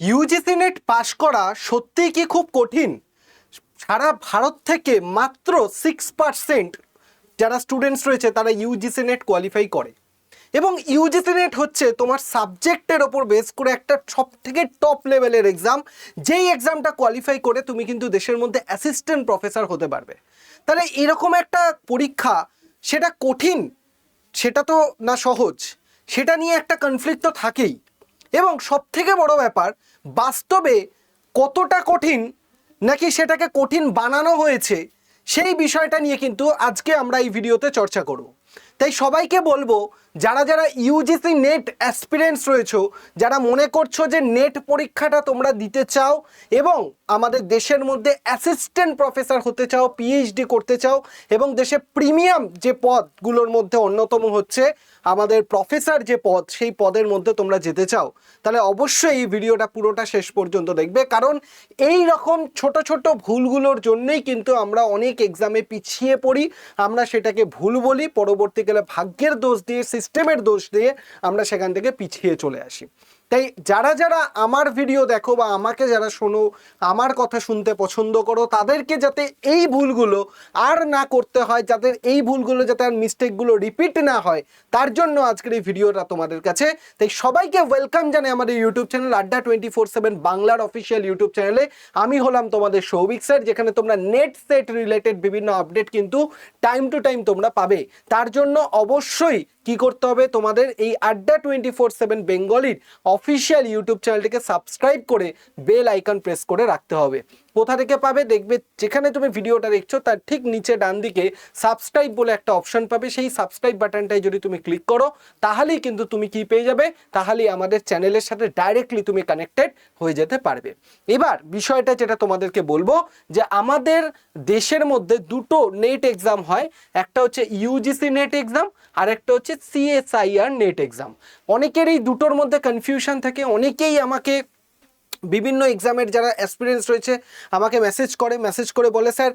UGC net পাশ করা সত্যিই কি খুব কঠিন? সারা ভারত থেকে মাত্র 6% যারা স্টুডেন্টস রয়েছে তারা ইউজিসি নেট কোয়ালিফাই করে। এবং ইউজিসি নেট হচ্ছে তোমার সাবজেক্টের ওপর বেস করে একটা সব থেকে টপ লেভেলের এক্সাম, যেই এক্সামটা কোয়ালিফাই করে তুমি কিন্তু দেশের মধ্যে অ্যাসিস্ট্যান্ট প্রফেসর হতে পারবে। তাহলে এরকম একটা পরীক্ষা, সেটা কঠিন, সেটা তো না সহজ, সেটা নিয়ে একটা কনফ্লিক্ট তো থাকেই। এবং সব থেকে বড় ব্যাপার, বাস্তবে কতটা কঠিন নাকি সেটাকে কঠিন বানানো হয়েছে, সেই বিষয়টা নিয়ে কিন্তু আজকে আমরা এই ভিডিওতে চর্চা করব। তাই সবাইকে বলবো, যারা যারা ইউজিসি নেট অ্যাসপিরেন্টস রয়েছো, যারা মনে করছো যে নেট পরীক্ষাটা তোমরা দিতে চাও এবং আমাদের দেশের মধ্যে অ্যাসিস্ট্যান্ট প্রফেসর হতে চাও, পিএইচডি করতে চাও, এবং দেশে প্রিমিয়াম যে পদগুলোর মধ্যে অন্যতম হচ্ছে আমাদের প্রফেসর যে পদ, সেই পদের মধ্যে তোমরা যেতে চাও, তাহলে অবশ্যই এই ভিডিওটা পুরোটা শেষ পর্যন্ত দেখবে। কারণ এই রকম ছোট ছোট ভুলগুলোর জন্যই কিন্তু আমরা অনেক এক্সামে পিছিয়ে পড়ি। আমরা সেটাকে ভুল বলি, পরবর্তীকালে ভাগ্যের দোষ দিয়ে, সিস্টেমের দোষ দিয়ে আমরা সেখান থেকে পিছিয়ে চলে আসি। তাই যারা যারা আমার ভিডিও দেখো বা আমাকে যারা শোনো, আমার কথা শুনতে পছন্দ করো, তাদেরকে যাতে এই ভুলগুলো আর না করতে হয়, যাদের এই ভুলগুলো যাতে আর মিস্টেকগুলো রিপিট না হয়, তার জন্য আজকের এই ভিডিওটা তোমাদের কাছে। তাই সবাইকে ওয়েলকাম জানাই আমাদের ইউটিউব চ্যানেল আড্ডা 24/7 বাংলার অফিসিয়াল ইউটিউব চ্যানেলে। আমি হলাম তোমাদের সৌভিক স্যার, যেখানে তোমরা নেট সেট রিলেটেড বিভিন্ন আপডেট কিন্তু টাইম টু টাইম তোমরা পাবে। তার জন্য অবশ্যই কি করতে হবে, তোমাদের এই আড্ডা 24/7 বেঙ্গলির অফিসিয়াল ইউটিউব চ্যানেলটিকে সাবস্ক্রাইব করে বেল আইকন প্রেস করে রাখতে হবে। কোথা থেকে পাবে? দেখবে যেখানে তুমি ভিডিওটা দেখছো তার ঠিক নিচে ডান দিকে সাবস্ক্রাইব বলে একটা অপশন পাবে। সেই সাবস্ক্রাইব বাটনটাই যদি তুমি ক্লিক করো, তাহলেই কিন্তু তুমি কি পেয়ে যাবে, তাহলেই আমাদের চ্যানেলের সাথে ডাইরেক্টলি তুমি কানেক্টেড হয়ে যেতে পারবে। এবার বিষয়টা যেটা তোমাদেরকে বলবো, যে আমাদের দেশের মধ্যে দুটো নেট এক্সাম হয়, একটা হচ্ছে ইউজিসি নেট এক্সাম, আর একটা হচ্ছে সিএসআইআর নেট এক্সাম। অনেকের এই দুটোর মধ্যে কনফিউশন থাকে। অনেকেই আমাকে বিভিন্ন এক্সামের যারা অ্যাসপিরেন্টস রয়েছে আমাকে মেসেজ করে বলে, স্যার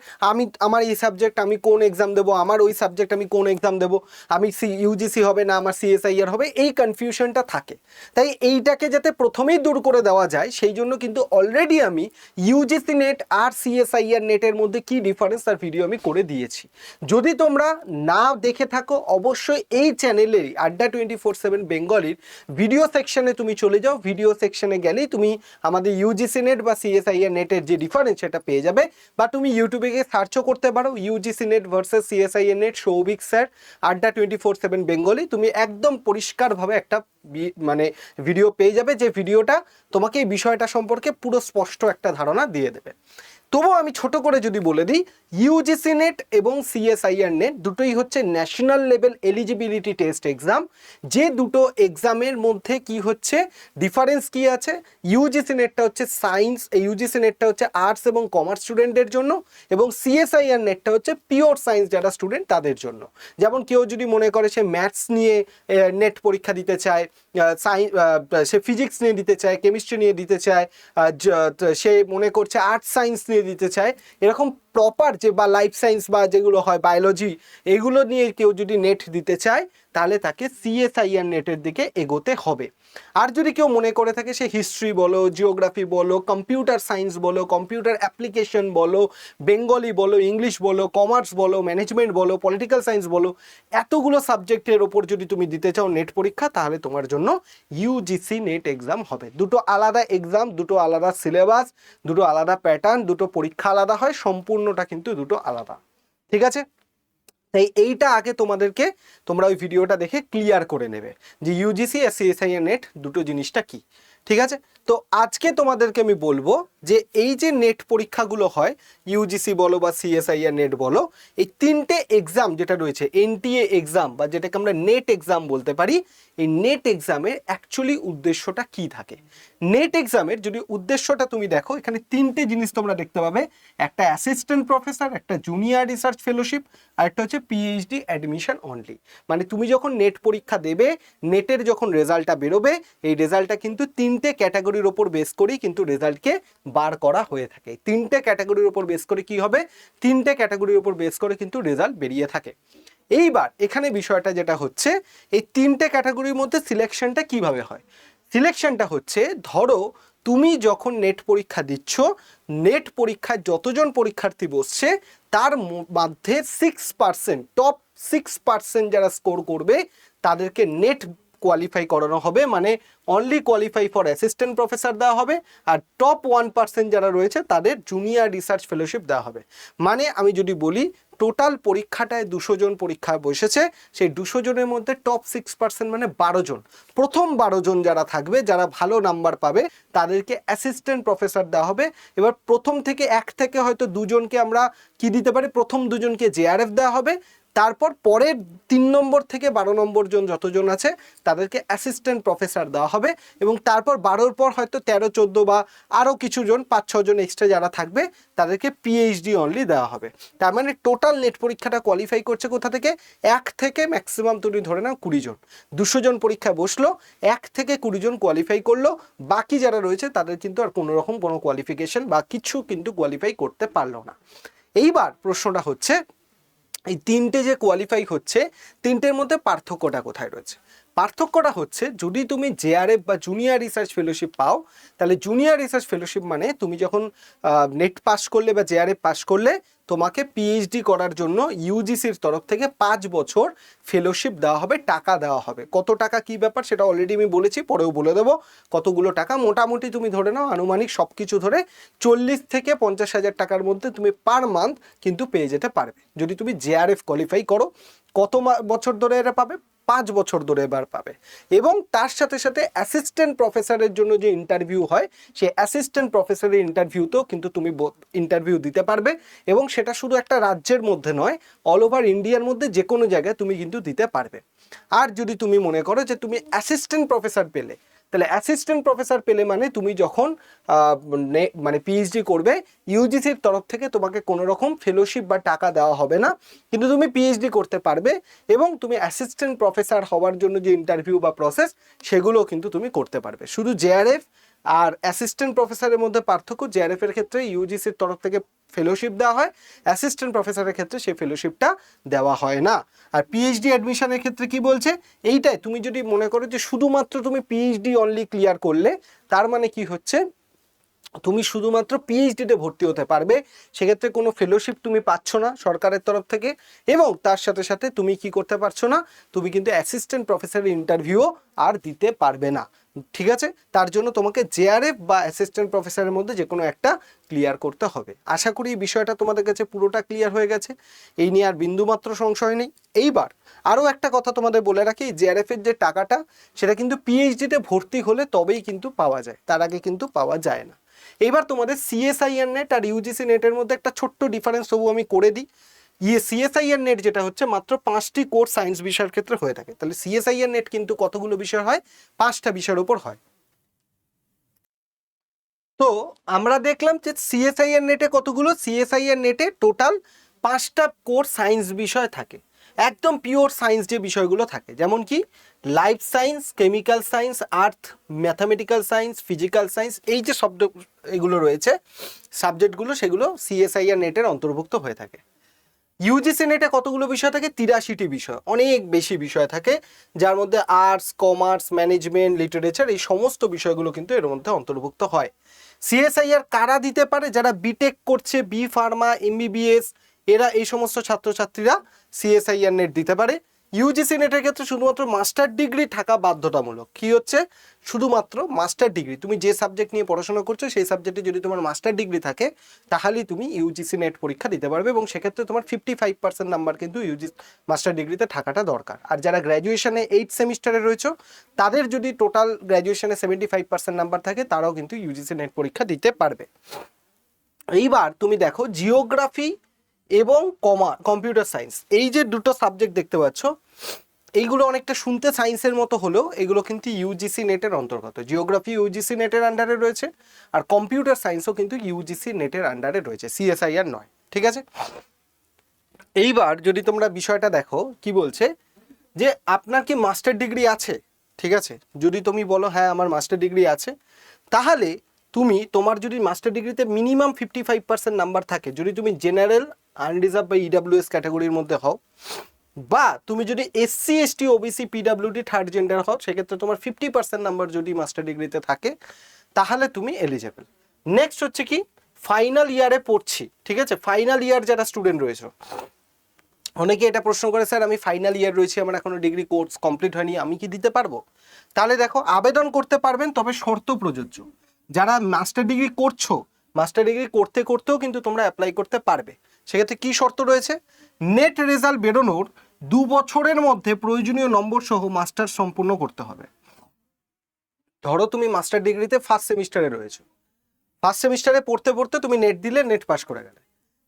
আমার এই সাবজেক্ট আমি কোন এক্সাম দেবো, আমার ওই সাবজেক্ট আমি কোন এক্সাম দেবো, আমি ইউজিসি হবে না আমার সিএসআইআর হবে, এই কনফিউশনটা থাকে। তাই এইটাকে যাতে প্রথমেই দূর করে দেওয়া যায়, সেই জন্য কিন্তু অলরেডি আমি ইউজিসি নেট আর সিএসআইআর নেটের মধ্যে কি ডিফারেন্স তার ভিডিও আমি করে দিয়েছি। যদি তোমরা না দেখে থাকো, অবশ্যই এই চ্যানেলেরই আড্ডা 24/7 বেঙ্গলির ভিডিও সেকশনে তুমি চলে যাও। ভিডিও সেকশনে গেলেই তুমি আমাদের ইউজিসি নেট বা সিএসআইআর নেটের যে ডিফারেন্স সেটা পেয়ে যাবে। বা তুমি ইউটিউবে গিয়ে সার্চও করতে পারো, UGC net versus CSIR net Souvik sir আড্ডা 24/7 বেঙ্গলি। তুমি একদম পরিষ্কারভাবে একটা মানে ভিডিও পেয়ে যাবে, যে ভিডিওটা তোমাকে এই বিষয়টা সম্পর্কে পুরো স্পষ্ট একটা ধারণা দিয়ে দেবে। তবুও আমি ছোট করে যদি বলে দিই, ইউজিসি নেট এবং সিএসআইআর নেট দুটোই হচ্ছে national level eligibility test exam. যে দুটো এক্সামের মধ্যে কি হচ্ছে, ডিফারেন্স কি আছে, ইউজিসি নেটটা হচ্ছে সায়েন্স, ইউজিসি নেটটা হচ্ছে আর্টস এবং কমার্স স্টুডেন্টদের জন্য, এবং সিএসআইআর নেটটা হচ্ছে পিওর সায়েন্স যারা স্টুডেন্ট তাদের জন্য। যেমন কেউ যদি মনে করে সে ম্যাথস নিয়ে নেট পরীক্ষা দিতে চায়, সে ফিজিক্স নিয়ে দিতে চায়, কেমিস্ট্রি নিয়ে দিতে চায়, সে মনে করছে আর্টস সায়েন্স নিয়ে দিতে চায়, এরকম প্রপার যে বা লাইফ সায়েন্স বা যেগুলো হয় বায়োলজি, এগুলো নিয়ে কেউ যদি নেট দিতে চায়, তাহলে তাকে সিএসআইআর নেটের দিকে এগোতে হবে। আর যদি কেউ মনে করে থাকে সে হিস্ট্রি বলো, জিওগ্রাফি বলো, কম্পিউটার সায়েন্স বলো, কম্পিউটার অ্যাপ্লিকেশন বলো, বেঙ্গলি বলো, ইংলিশ বলো, কমার্স বলো, ম্যানেজমেন্ট বলো, পলিটিক্যাল সায়েন্স বলো, এতগুলো সাবজেক্টের ওপর যদি তুমি দিতে চাও নেট পরীক্ষা, তাহলে তোমার জন্য ইউজিসি নেট এক্সাম হবে। দুটো আলাদা এক্সাম, দুটো আলাদা সিলেবাস, দুটো আলাদা প্যাটার্ন, দুটো পরীক্ষা আলাদা হয়, সম্পূর্ণটা কিন্তু দুটো আলাদা। ঠিক আছে? তাই এইটা আগে তোমরা ওই ভিডিওটা দেখে ক্লিয়ার করে নেবে যে ইউজিসি আর সিএসআইআর নেট দুটো জিনিসটা কি। ঠিক আছে? তো আজকে তোমাদেরকে আমি বলবো যে এই যে নেট পরীক্ষাগুলো হয়, ইউজিসি বলো বা সিএসআইআর নেট বলো, এই তিনটে এক্সাম যেটা রয়েছে, এনটিএ এক্সাম বা যেটাকে আমরা নেট এক্সাম বলতে পারি, এই নেট এক্সামের অ্যাকচুয়ালি উদ্দেশ্যটা কি থাকে। নেট এক্সামের যদি উদ্দেশ্যটা তুমি দেখো, এখানে তিনটে জিনিস তোমরা দেখতে পাবে, একটা অ্যাসিস্ট্যান্ট প্রফেসর, একটা জুনিয়র রিসার্চ ফেলোশিপ, আর একটা হচ্ছে পিএইচডি অ্যাডমিশন অনলি। মানে তুমি যখন নেট পরীক্ষা দেবে, নেটের যখন রেজাল্টটা বেরোবে, এই রেজাল্টটা কিন্তু তিনটে ক্যাটাগরির ওপর বেস করেই কিন্তু রেজাল্টকে বার করা হয়ে থাকে। তিনটে ক্যাটাগরির ওপর বেস করে কি হবে, তিনটে ক্যাটাগরির ওপর বেস করে কিন্তু রেজাল্ট বেরিয়ে থাকে। এইবার এখানে বিষয়টা যেটা হচ্ছে, এই তিনটে ক্যাটাগরির মধ্যে সিলেকশনটা কিভাবে হয়। সিলেকশনটা হচ্ছে, ধরো তুমি যখন নেট পরীক্ষা দিচ্ছ, নেট পরীক্ষায় যতজন পরীক্ষার্থী বসছে তার মধ্যে 6%, টপ 6% যারা স্কোর করবে তাদেরকে নেট কোয়ালিফাই করানো হবে, মানে only qualify for assistant professor দেওয়া হবে, আর টপ 1% যারা রয়েছে তাদের জুনিয়র রিসার্চ ফেলোশিপ দেওয়া হবে। মানে আমি যদি বলি টোটাল পরীক্ষাটায় 200 জন পরীক্ষা বসেছে, সেই 200 জনের মধ্যে টপ 6% মানে 12 জন, প্রথম 12 জন যারা থাকবে, যারা ভালো নাম্বার পাবে তাদেরকে অ্যাসিস্ট্যান্ট প্রফেসর দেওয়া হবে। এবার প্রথম থেকে থেকে হয়তো দুজনকে আমরা কি দিতে পারি, প্রথম দুজনকে জেআরএফ দেওয়া হবে, তারপর পরের 3 নম্বর থেকে 12 নম্বর জন যতজন আছে তাদেরকে অ্যাসিস্ট্যান্ট প্রফেসর দেওয়া হবে, এবং তারপর 12-র পর হয়তো 13-14 বা আরও কিছু জন 5-6 জন এক্সট্রা যারা থাকবে তাদেরকে পিএইচডি অনলি দেওয়া হবে। তার মানে টোটাল নেট পরীক্ষাটা কোয়ালিফাই করছে কোথা থেকে, 1 থেকে ম্যাক্সিমাম তুমি ধরে নাও 20 জন, 200 জন পরীক্ষায় বসলো, 1 থেকে 20 জন কোয়ালিফাই করলো, বাকি যারা রয়েছে তাদের কিন্তু আর কোনো রকম কোনো কোয়ালিফিকেশন বা কিছু কিন্তু কোয়ালিফাই করতে পারলো না। এইবার প্রশ্নটা হচ্ছে এই তিনটে যে কোয়ালিফাই হচ্ছে, তিনটের মধ্যে পার্থক্যটা কোথায় রয়েছে? পার্থক্যটা হচ্ছে যদি তুমি জেআরএফ বা জুনিয়র রিসার্চ ফেলোশিপ পাও, তাহলে জুনিয়র রিসার্চ ফেলোশিপ মানে তুমি যখন নেট পাস করলে বা জেআরএফ পাস করলে তোমাকে পিএইচডি করার জন্য ইউজিসির তরফ থেকে 5 বছর ফেলোশিপ দেওয়া হবে, টাকা দেওয়া হবে। কত টাকা কি ব্যাপার সেটা অলরেডি আমি বলেছি, পরেও বলে দেবো কতগুলো টাকা। মোটামুটি তুমি ধরে নাও আনুমানিক সব কিছু ধরে 40 থেকে 50,000 টাকার মধ্যে তুমি পার মান্থ কিন্তু পেয়ে যেতে পারবে যদি তুমি জেআরএফ কোয়ালিফাই করো। কত বছর ধরে এটা পাবে? 5 বছর ধরে এবার পাবে। এবং তার সাথে সাথে অ্যাসিস্ট্যান্ট প্রফেসরের জন্য যে ইন্টারভিউ হয়, সেই অ্যাসিস্ট্যান্ট প্রফেসরের ইন্টারভিউতেও কিন্তু তুমি ইন্টারভিউ দিতে পারবে, এবং সেটা শুধু একটা রাজ্যের মধ্যে নয়, অল ওভার ইন্ডিয়ার মধ্যে যে কোনো জায়গায় তুমি কিন্তু দিতে পারবে। আর যদি তুমি মনে করো যে তুমি অ্যাসিস্ট্যান্ট প্রফেসর পেলে, তাহলে অ্যাসিস্ট্যান্ট প্রফেসর পেলে মানে তুমি যখন মানে পিএইচডি করবে, ইউজিসির তরফ থেকে তোমাকে কোনো রকম ফেলোশিপ বা টাকা দেওয়া হবে না, কিন্তু তুমি পিএইচডি করতে পারবে, এবং তুমি অ্যাসিস্ট্যান্ট প্রফেসর হওয়ার জন্য যে ইন্টারভিউ বা প্রসেস সেগুলো কিন্তু তুমি করতে পারবে। শুধু জেআরএফ আর অ্যাসিস্ট্যান্ট প্রফেসরের মধ্যে পার্থক্য, জেআরএফ এর ক্ষেত্রে ইউজিসির তরফ থেকে ফেলোশিপ দেওয়া হয়, অ্যাসিস্ট্যান্ট প্রফেসরের ক্ষেত্রে সেই ফেলোশিপটা দেওয়া হয় না। আর পিএইচডি অ্যাডমিশনের ক্ষেত্রে কি বলছে, এইটাই তুমি যদি মনে করো যে শুধুমাত্র তুমি পিএইচডি অনলি ক্লিয়ার করলে, তার মানে কি হচ্ছে তুমি শুধুমাত্র পিএইচডিতে ভর্তি হতে পারবে, সেক্ষেত্রে কোনো ফেলোশিপ তুমি পাচ্ছ না সরকারের তরফ থেকে, এবং তার সাথে সাথে তুমি কি করতে পারছো না, তুমি কিন্তু অ্যাসিস্ট্যান্ট প্রফেসরের ইন্টারভিউও আর দিতে পারবে না। ঠিক আছে, তার জন্য তোমাকে জেআরএফ বা অ্যাসিস্ট্যান্ট প্রফেসরের মধ্যে যে কোনো একটা ক্লিয়ার করতে হবে। আশা করি এই বিষয়টা তোমাদের কাছে পুরোটা ক্লিয়ার হয়ে গেছে, এই নিয়ে আর বিন্দুমাত্র সংশয় নেই। এইবার আরও একটা কথা তোমাদের বলে রাখি, জেআরএফ এর যে টাকাটা সেটা কিন্তু পিএইচডিতে ভর্তি হলে তবেই কিন্তু পাওয়া যায়, তার আগে কিন্তু পাওয়া যায় না। এবার তোমাদের সিএসআইআর নেট আর ইউজিসি নেটের মধ্যে একটা ছোট্ট ডিফারেন্স তবু আমি করে দিই। সিএসআইআর নেট যেটা হচ্ছে মাত্র 5টি কোর্স সায়েন্স বিষয়ের ক্ষেত্রে হয়ে থাকে, তাহলে সিএসআইআর নেট কিন্তু কতগুলো বিষয় হয়, 5টা বিষয়ের উপর হয়। তো আমরা দেখলাম যে সিএসআইআর নেটে কতগুলো, সিএসআইআর নেটে টোটাল 5টা কোর্স সায়েন্স বিষয় থাকে, একদম পিওর সায়েন্স যে বিষয়গুলো থাকে, যেমন কি লাইফ সায়েন্স, কেমিক্যাল সায়েন্স, আর্থ, ম্যাথামেটিক্যাল সায়েন্স, ফিজিক্যাল সায়েন্স, এই যে শব্দ এগুলো রয়েছে সাবজেক্টগুলো, সেগুলো সিএসআইআর নেটের অন্তর্ভুক্ত হয়ে থাকে। ইউজিসি নেটে কতগুলো বিষয় থাকে, 83টি বিষয়, অনেক বেশি বিষয় থাকে, যার মধ্যে আর্টস, কমার্স, ম্যানেজমেন্ট, লিটারেচার, এই সমস্ত বিষয়গুলো কিন্তু এর মধ্যে অন্তর্ভুক্ত হয়। সিএসআইআর কারা দিতে পারে, যারা বিটেক করছে, বি ফার্মা, এমবিবিএস, এরা এই সমস্ত ছাত্রছাত্রীরা সিএসআইআর নেট দিতে পারে। ইউজিসি নেটের ক্ষেত্রে শুধুমাত্র মাস্টার ডিগ্রি থাকা বাধ্যতামূলক। কি হচ্ছে, শুধুমাত্র মাস্টার ডিগ্রি, তুমি যে সাবজেক্ট নিয়ে পড়াশোনা করছো সেই সাবজেক্টে যদি তোমার মাস্টার ডিগ্রি থাকে তাহলেই তুমি ইউজিসি নেট পরীক্ষা দিতে পারবে, এবং সেক্ষেত্রে তোমার 55% নাম্বার কিন্তু মাস্টার ডিগ্রিতে থাকাটা দরকার। আর যারা গ্র্যাজুয়েশনে 8 সেমিস্টারে রয়েছে তাদের যদি টোটাল গ্র্যাজুয়েশনে 75% নাম্বার থাকে তারাও কিন্তু ইউজিসি নেট পরীক্ষা দিতে পারবে। এইবার তুমি দেখো জিওগ্রাফি এবং কম্পিউটার সায়েন্স, এই যে দুটো সাবজেক্ট দেখতে পাচ্ছ, এইগুলো অনেকটা শুনতে সায়েন্সের মতো হলেও এগুলো কিন্তু ইউজিসি নেটের অন্তর্গত। জিওগ্রাফি ইউজিসি নেটের আন্ডারে রয়েছে, আর কম্পিউটার সায়েন্সও কিন্তু ইউজিসি নেটের আন্ডারে রয়েছে, সিএসআইআর নয়। ঠিক আছে, এইবার যদি তোমরা বিষয়টা দেখো কি বলছে, যে আপনার কি মাস্টার ডিগ্রি আছে, ঠিক আছে, যদি তুমি বলো হ্যাঁ আমার মাস্টার ডিগ্রি আছে, তাহলে তুমি তোমার যদি মাস্টার ডিগ্রিতে মিনিমাম 55% নাম্বার থাকে, যদি তুমি জেনারেল, আনরিজার্ভ বা ইডাব্লিউএস ক্যাটাগরির মধ্যে হও, বা তুমি যদি SC ST OBC PWD third gender হও, সেক্ষেত্রে তোমার 50% নাম্বার যদি মাস্টার ডিগ্রিতে থাকে, তাহলে তুমি এলিজেবল। নেক্সট হচ্ছে কি, ফাইনাল ইয়ারে পড়ছি, ঠিক আছে, ফাইনাল ইয়ার যারা স্টুডেন্ট রয়েছে, অনেকে এটা প্রশ্ন করে, স্যার আমি ফাইনাল ইয়ার রয়েছি, আমার এখনো ডিগ্রি কোর্স কমপ্লিট হয়নি, আমি কি দিতে পারবো? তাহলে দেখো, আবেদন করতে পারবেন, তবে শর্ত প্রযোজ্য। যারা মাস্টার ডিগ্রি করছো, মাস্টার ডিগ্রি করতে করতেও কিন্তু তোমরা অ্যাপ্লাই করতে পারবে। সেক্ষেত্রে কি শর্ত রয়েছে? নেট রেজাল্ট বেরোনোর 2 বছরের মধ্যে প্রয়োজনীয় নম্বর সহ মাস্টার সম্পূর্ণ করতে হবে। ধরো তুমি মাস্টার ডিগ্রিতে ফার্স্ট সেমিস্টারে রয়েছো, ফার্স্ট সেমিস্টারে পড়তে পড়তে তুমি নেট দিলে, নেট পাস করে গেলে,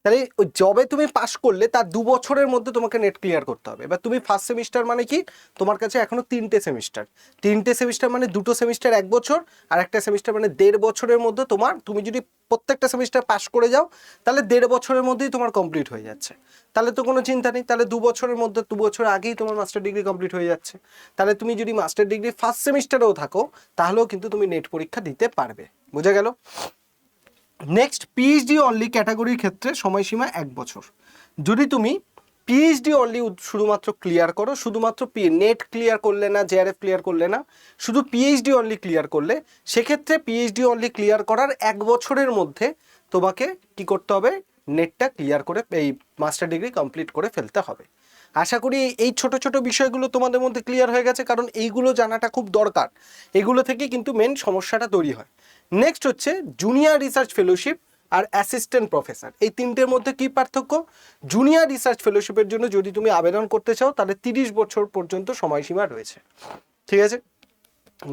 তাহলে ওই জবে তুমি পাস করলে তার 2 বছরের মধ্যে তোমাকে নেট ক্লিয়ার করতে হবে। এবার তুমি ফার্স্ট সেমিস্টার মানে কি, তোমার কাছে এখনো 3টে সেমিস্টার, 3টে সেমিস্টার মানে 2টো সেমিস্টার 1 বছর, আর একটা সেমিস্টার মানে 1.5 বছরের মধ্যে তুমি যদি প্রত্যেকটা সেমিস্টার পাস করে যাও, তাহলে 1.5 বছরের মধ্যেই তোমার কমপ্লিট হয়ে যাচ্ছে। তাহলে তো কোনো চিন্তা নেই, তাহলে 2 বছরের মধ্যে, 2 বছর আগেই তোমার মাস্টার ডিগ্রি কমপ্লিট হয়ে যাচ্ছে। তাহলে তুমি যদি মাস্টার ডিগ্রি ফার্স্ট সেমিস্টারেও থাকো, তাহলেও কিন্তু তুমি নেট পরীক্ষা দিতে পারবে। বোঝা গেল? নেক্সট, পিএইচডি অনলি ক্যাটাগরির ক্ষেত্রে সময়সীমা 1 বছর। যদি তুমি পিএইচডি অনলি শুধুমাত্র ক্লিয়ার করো, শুধুমাত্র নেট ক্লিয়ার করলে না, জেআরএফ ক্লিয়ার করলে না, শুধু পিএইচডি অনলি ক্লিয়ার করলে, সেক্ষেত্রে পিএইচডি অনলি ক্লিয়ার করার 1 বছরের মধ্যে তোমাকে কি করতে হবে? নেটটা ক্লিয়ার করে এই মাস্টার ডিগ্রি কমপ্লিট করে ফেলতে হবে। আশা করি এই ছোট ছোট বিষয়গুলো তোমাদের মধ্যে ক্লিয়ার হয়ে গেছে, কারণ এইগুলো জানাটা খুব দরকার। এগুলো থেকে কিন্তু মেন সমস্যাটা তৈরি হয়। নেক্সট হচ্ছে জুনিয়র রিসার্চ ফেলোশিপ আর অ্যাসিস্ট্যান্ট প্রফেসর। এই তিনটের মধ্যে কি পার্থক্য? জুনিয়র রিসার্চ ফেলোশিপের জন্য যদি তুমি আবেদন করতে চাও, তাহলে 30 বছর পর্যন্ত সময়সীমা রয়েছে, ঠিক আছে?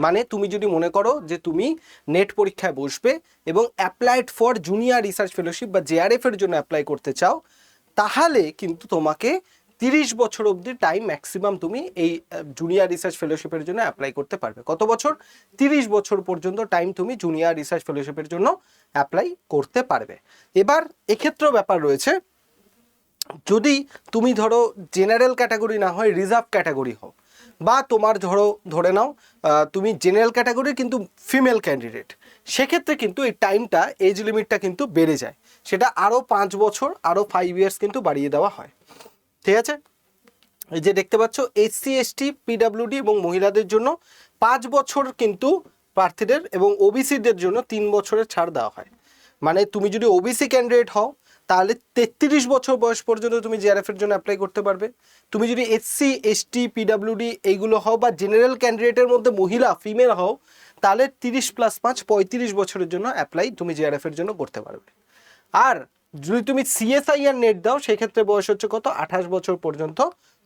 মানে তুমি যদি মনে করো যে তুমি নেট পরীক্ষায় বসবে এবং applied for junior research fellowship বা জেআরএফ এর জন্য অ্যাপ্লাই করতে চাও, তাহলে কিন্তু তোমাকে 30 বছর অবধি টাইম ম্যাক্সিমাম তুমি এই জুনিয়র রিসার্চ ফেলোশিপের জন্য অ্যাপ্লাই করতে পারবে। কত বছর? 30 বছর পর্যন্ত টাইম তুমি জুনিয়র রিসার্চ ফেলোশিপের জন্য অ্যাপ্লাই করতে পারবে। এবার এক্ষেত্রেও ব্যাপার রয়েছে, যদি তুমি ধরো জেনারেল ক্যাটাগরি না হয় রিজার্ভ ক্যাটাগরি হও, বা তোমার ধরে নাও তুমি জেনারেল ক্যাটাগরি কিন্তু ফিমেল ক্যান্ডিডেট, সেক্ষেত্রে কিন্তু এই টাইমটা, এজ লিমিটটা কিন্তু বেড়ে যায়। সেটা আরও 5 বছর, আরও 5 ইয়ার্স কিন্তু বাড়িয়ে দেওয়া হয়, ঠিক আছে? এই যে দেখতে পাচ্ছ, এসসি এসটি পিডাব্লিউডি এবং মহিলাদের জন্য 5 বছর কিন্তু প্রার্থীদের, এবং ওবিসিদের জন্য 3 বছরের ছাড় দেওয়া হয়। মানে তুমি যদি ওবিসি ক্যান্ডিডেট হও, তাহলে 33 বছর বয়স পর্যন্ত তুমি জেআরএফ এর জন্য অ্যাপ্লাই করতে পারবে। তুমি যদি এসসি এসটি পিডাব্লিউডি এইগুলো হও, বা জেনারেল ক্যান্ডিডেটের মধ্যে মহিলা ফিমেল হও, তাহলে 30 + 5 35 বছরের জন্য অ্যাপ্লাই তুমি জেআরএফ এর জন্য করতে পারবে। আর যদি তুমি সিএসআইআর নেট দাও, সেক্ষেত্রে বয়স হচ্ছে কত? 28 বছর পর্যন্ত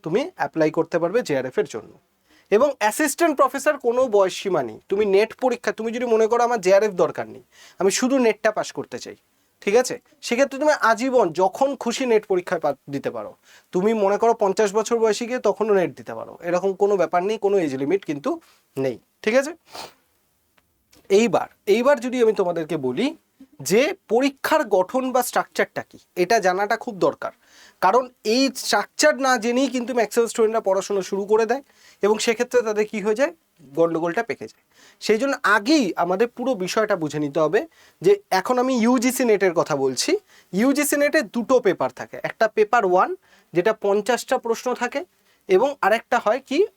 তুমি অ্যাপ্লাই করতে পারবে জেআরএফ এর জন্য। এবং অ্যাসিস্ট্যান্ট প্রফেসর কোনো বয়স সীমা নেই। তুমি নেট পরীক্ষা, তুমি যদি মনে করো আমার জেআরএফ দরকার নেই, আমি শুধু নেটটা পাস করতে চাই, ঠিক আছে, সেক্ষেত্রে তুমি আজীবন যখন খুশি নেট পরীক্ষায় দিতে পারো। তুমি মনে করো 50 বছর বয়সে গিয়ে তখনও নেট দিতে পারো, এরকম কোনো ব্যাপার নেই, কোনো এজ লিমিট কিন্তু নেই, ঠিক আছে? এইবার যদি আমি তোমাদেরকে বলি যে পরীক্ষার গঠন বা স্ট্রাকচারটা কি, এটা জানাটা খুব দরকার। কারণ এই স্ট্রাকচার না জেনেই কিন্তু ম্যাক্সিমাম স্টুডেন্টরা পড়াশোনা শুরু করে দেয়, এবং সেক্ষেত্রে তাদের কি হয়ে যায়? গন্ডগোলটা পেকে যায়। সেই জন্য আগেই আমাদের পুরো বিষয়টা বুঝে নিতে হবে যে এখন আমি ইউজিসি নেটের কথা বলছি। ইউজিসি নেটে 2টো পেপার থাকে, একটা পেপার 1 যেটা 50টা প্রশ্ন থাকে, এবং